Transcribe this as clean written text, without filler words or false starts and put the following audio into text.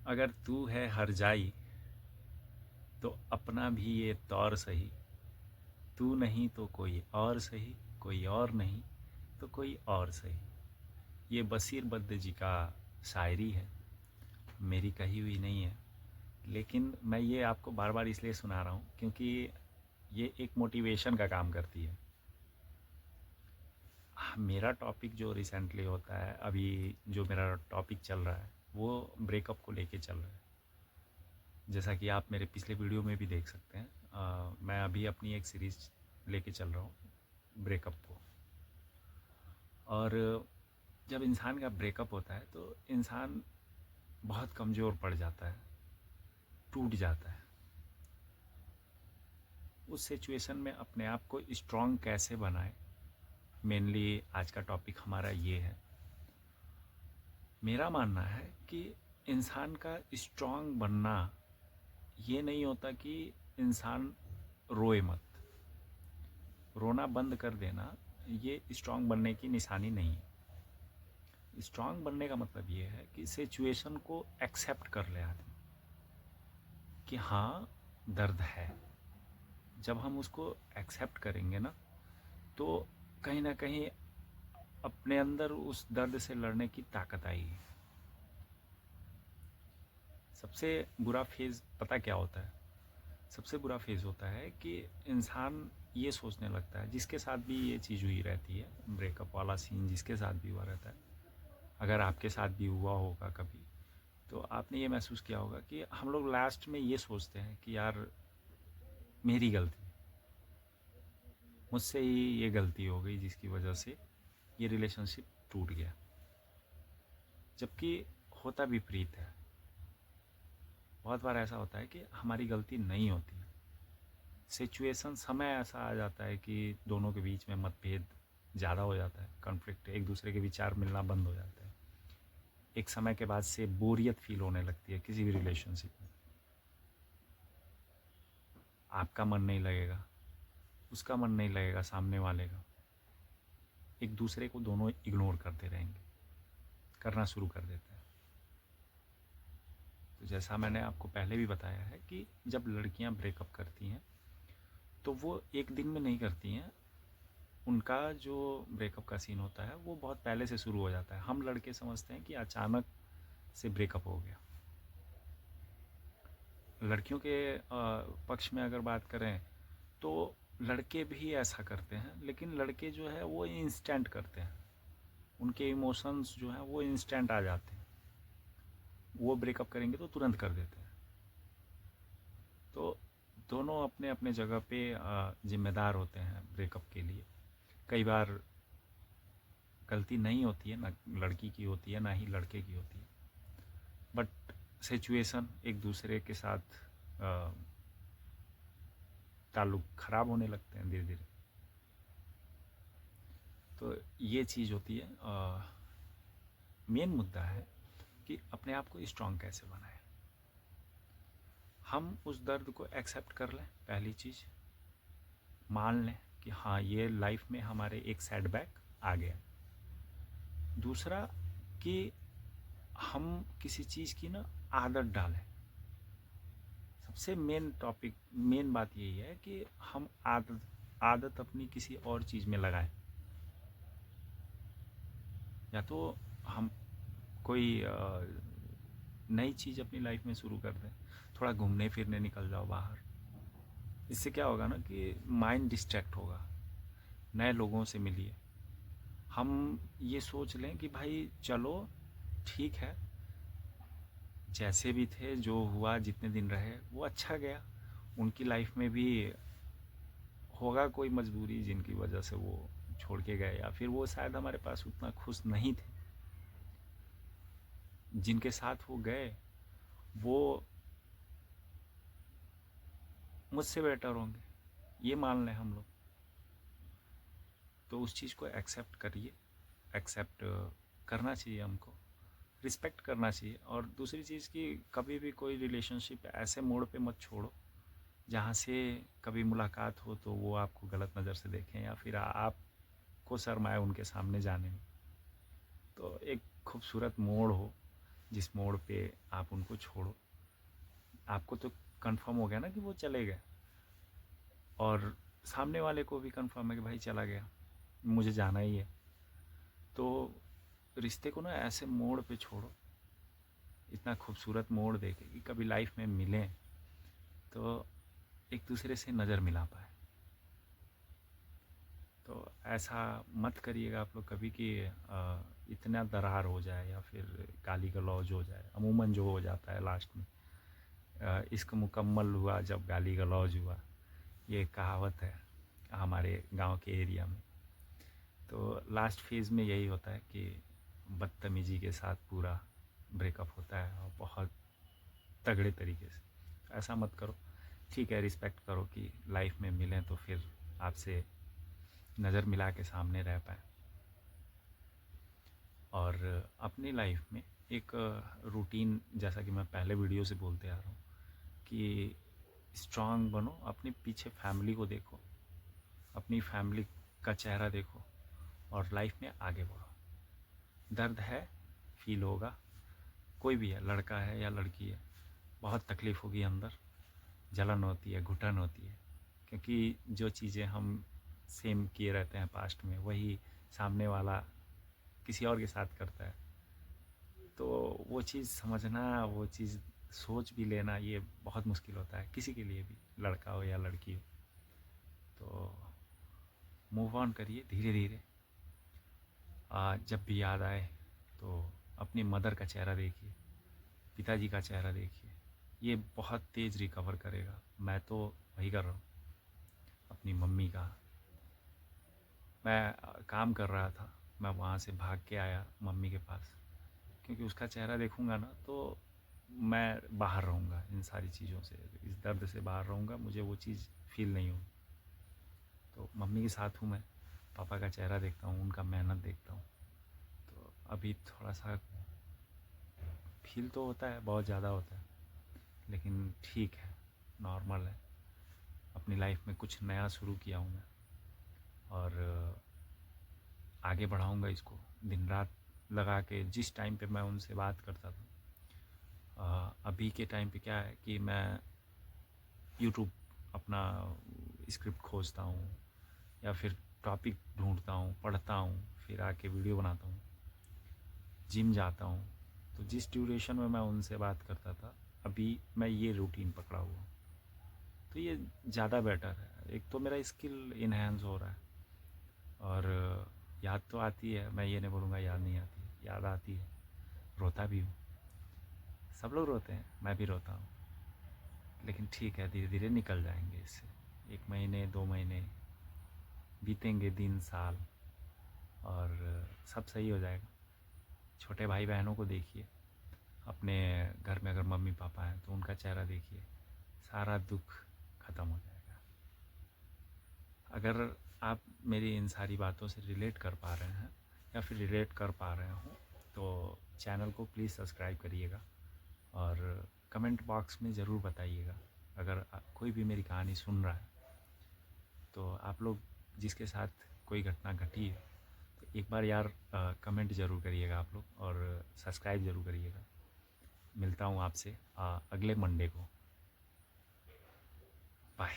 अगर तू है हर जाई तो अपना भी ये तौर सही। तू नहीं तो कोई और सही, कोई और नहीं तो कोई और सही। ये बशीर बद्र जी का शायरी है, मेरी कही हुई नहीं है। लेकिन मैं ये आपको बार बार इसलिए सुना रहा हूँ क्योंकि ये एक मोटिवेशन का काम करती है। मेरा टॉपिक जो रिसेंटली होता है, अभी जो मेरा टॉपिक चल रहा है वो ब्रेकअप को लेके चल रहा है। जैसा कि आप मेरे पिछले वीडियो में भी देख सकते हैं, मैं अभी अपनी एक सीरीज़ लेके चल रहा हूँ ब्रेकअप को। और जब इंसान का ब्रेकअप होता है तो इंसान बहुत कमज़ोर पड़ जाता है, टूट जाता है। उस सिचुएशन में अपने आप को स्ट्रॉन्ग कैसे बनाए, मेनली आज का टॉपिक हमारा ये है। मेरा मानना है कि इंसान का स्ट्रॉन्ग बनना ये नहीं होता कि इंसान रोए मत। रोना बंद कर देना ये स्ट्रॉन्ग बनने की निशानी नहीं है। स्ट्रॉन्ग बनने का मतलब ये है कि सिचुएशन को एक्सेप्ट कर ले आदमी कि हाँ दर्द है। जब हम उसको एक्सेप्ट करेंगे ना तो कहीं ना कहीं अपने अंदर उस दर्द से लड़ने की ताकत आएगी। सबसे बुरा फेज़ पता क्या होता है? सबसे बुरा फेज़ होता है कि इंसान ये सोचने लगता है, जिसके साथ भी ये चीज़ हुई रहती है, ब्रेकअप वाला सीन जिसके साथ भी हुआ रहता है, अगर आपके साथ भी हुआ होगा कभी, तो आपने ये महसूस किया होगा कि हम लोग लास्ट में ये सोचते हैं कि यार मेरी गलती, मुझसे ही ये गलती हो गई जिसकी वजह से ये रिलेशनशिप टूट गया। जबकि होता विपरीत है। बहुत बार ऐसा होता है कि हमारी गलती नहीं होती। सिचुएशन, समय ऐसा आ जाता है कि दोनों के बीच में मतभेद ज़्यादा हो जाता है, कॉन्फ्लिक्ट, एक दूसरे के विचार मिलना बंद हो जाता है। एक समय के बाद से बोरियत फील होने लगती है किसी भी रिलेशनशिप में। आपका मन नहीं लगेगा, उसका मन नहीं लगेगा, सामने वाले का। एक दूसरे को दोनों इग्नोर करते रहेंगे, करना शुरू कर देते हैं। तो जैसा मैंने आपको पहले भी बताया है कि जब लड़कियां ब्रेकअप करती हैं तो वो एक दिन में नहीं करती हैं। उनका जो ब्रेकअप का सीन होता है वो बहुत पहले से शुरू हो जाता है। हम लड़के समझते हैं कि अचानक से ब्रेकअप हो गया। लड़कियों के पक्ष में अगर बात करें तो लड़के भी ऐसा करते हैं, लेकिन लड़के जो है वो इंस्टेंट करते हैं। उनके इमोशंस जो हैं वो इंस्टेंट आ जाते हैं। वो ब्रेकअप करेंगे तो तुरंत कर देते हैं। तो दोनों अपने अपने जगह पे जिम्मेदार होते हैं ब्रेकअप के लिए। कई बार गलती नहीं होती है, ना लड़की की होती है ना ही लड़के की होती है, बट सिचुएशन एक दूसरे के साथ ताल्लुक़ ख़राब होने लगते हैं धीरे धीरे। तो ये चीज़ होती है। मेन मुद्दा है कि अपने आप को स्ट्रॉन्ग कैसे बनाएं। हम उस दर्द को एक्सेप्ट कर लें, पहली चीज़ मान लें कि हाँ ये लाइफ में हमारे एक सेटबैक आ गया। दूसरा कि हम किसी चीज़ की ना आदत डालें। सबसे मेन टॉपिक, मेन बात यही है कि हम आदत अपनी किसी और चीज़ में लगाएं। या तो हम कोई नई चीज़ अपनी लाइफ में शुरू कर दें, थोड़ा घूमने फिरने निकल जाओ बाहर। इससे क्या होगा ना कि माइंड डिस्ट्रैक्ट होगा, नए लोगों से मिलिए। हम ये सोच लें कि भाई चलो ठीक है, जैसे भी थे, जो हुआ, जितने दिन रहे वो अच्छा गया। उनकी लाइफ में भी होगा कोई मजबूरी जिनकी वजह से वो छोड़ के गए, या फिर वो शायद हमारे पास उतना खुश नहीं थे। जिनके साथ वो गए वो मुझसे बेटर होंगे, ये मान लें हम लोग। तो उस चीज़ को एक्सेप्ट करिए। एक्सेप्ट करना चाहिए हमको, रिस्पेक्ट करना चाहिए। और दूसरी चीज़ कि कभी भी कोई रिलेशनशिप ऐसे मोड़ पे मत छोड़ो जहाँ से कभी मुलाकात हो तो वो आपको गलत नज़र से देखें, या फिर आपको शर्म आए उनके सामने जाने में। तो एक खूबसूरत मोड़ हो जिस मोड़ पे आप उनको छोड़ो, आपको तो कंफर्म हो गया ना कि वो चले गए, और सामने वाले को भी कंफर्म है कि भाई चला गया, मुझे जाना ही है। तो रिश्ते को ना ऐसे मोड़ पे छोड़ो, इतना खूबसूरत मोड़ देके कि कभी लाइफ में मिलें तो एक दूसरे से नज़र मिला पाए। तो ऐसा मत करिएगा आप लोग कभी कि इतना दरार हो जाए या फिर गाली गलौज हो जाए। अमूमन जो हो जाता है लास्ट में, इश्क मुकम्मल हुआ जब गाली गलौज हुआ, ये कहावत है हमारे गांव के एरिया में। तो लास्ट फेज़ में यही होता है कि बदतमीज़ी के साथ पूरा ब्रेकअप होता है, और बहुत तगड़े तरीके से। ऐसा मत करो, ठीक है, रिस्पेक्ट करो कि लाइफ में मिलें तो फिर आपसे नज़र मिला के सामने रह पाए। और अपनी लाइफ में एक रूटीन, जैसा कि मैं पहले वीडियो से बोलते आ रहा हूँ कि स्ट्रांग बनो, अपने पीछे फैमिली को देखो, अपनी फैमिली का चेहरा देखो और लाइफ में आगे बढ़ो। दर्द है, फील होगा, कोई भी है, लड़का है या लड़की है, बहुत तकलीफ़ होगी अंदर, जलन होती है, घुटन होती है, क्योंकि जो चीज़ें हम सेम किए रहते हैं पास्ट में, वही सामने वाला किसी और के साथ करता है। तो वो चीज़ समझना, वो चीज़ सोच भी लेना, ये बहुत मुश्किल होता है किसी के लिए भी, लड़का हो या लड़की हो। तो मूव ऑन करिए धीरे धीरे। जब भी याद आए तो अपनी मदर का चेहरा देखिए, पिताजी का चेहरा देखिए, ये बहुत तेज़ रिकवर करेगा। मैं तो वही कर रहा हूँ, अपनी मम्मी का। मैं काम कर रहा था, मैं वहाँ से भाग के आया मम्मी के पास, क्योंकि उसका चेहरा देखूँगा ना तो मैं बाहर रहूँगा इन सारी चीज़ों से, इस दर्द से बाहर रहूँगा, मुझे वो चीज़ फील नहीं होगी। तो मम्मी के साथ हूँ मैं, पापा का चेहरा देखता हूँ, उनका मेहनत देखता हूँ। तो अभी थोड़ा सा फील तो होता है, बहुत ज़्यादा होता है, लेकिन ठीक है, नॉर्मल है। अपनी लाइफ में कुछ नया शुरू किया हूँ मैं, और आगे बढ़ाऊँगा इसको दिन रात लगा के। जिस टाइम पे मैं उनसे बात करता था, अभी के टाइम पे क्या है कि मैं यूट्यूब अपना स्क्रिप्ट खोजता हूँ, या फिर टॉपिक ढूंढता हूँ, पढ़ता हूँ, फिर आके वीडियो बनाता हूँ, जिम जाता हूँ। तो जिस ड्यूरेशन में मैं उनसे बात करता था, अभी मैं ये रूटीन पकड़ा हुआ हूँ, तो ये ज़्यादा बेटर है। एक तो मेरा स्किल इन्हेंस हो रहा है, और याद तो आती है, मैं ये नहीं बोलूँगा याद नहीं आती, याद आती है, रोता भी हूँ, सब लोग रोते हैं, मैं भी रोता हूँ। लेकिन ठीक है, धीरे धीरे निकल जाएंगे इससे। 1 महीने 2 महीने बीतेंगे, दिन साल, और सब सही हो जाएगा। छोटे भाई बहनों को देखिए, अपने घर में अगर मम्मी पापा हैं तो उनका चेहरा देखिए, सारा दुख ख़त्म हो जाएगा। अगर आप मेरी इन सारी बातों से रिलेट कर पा रहे हैं या फिर रिलेट कर पा रहे हो, तो चैनल को प्लीज़ सब्सक्राइब करिएगा, और कमेंट बॉक्स में ज़रूर बताइएगा अगर कोई भी मेरी कहानी सुन रहा है। तो आप लोग जिसके साथ कोई घटना घटी है, तो एक बार यार कमेंट ज़रूर करिएगा आप लोग, और सब्सक्राइब ज़रूर करिएगा। मिलता हूँ आपसे अगले मंडे को। बाय।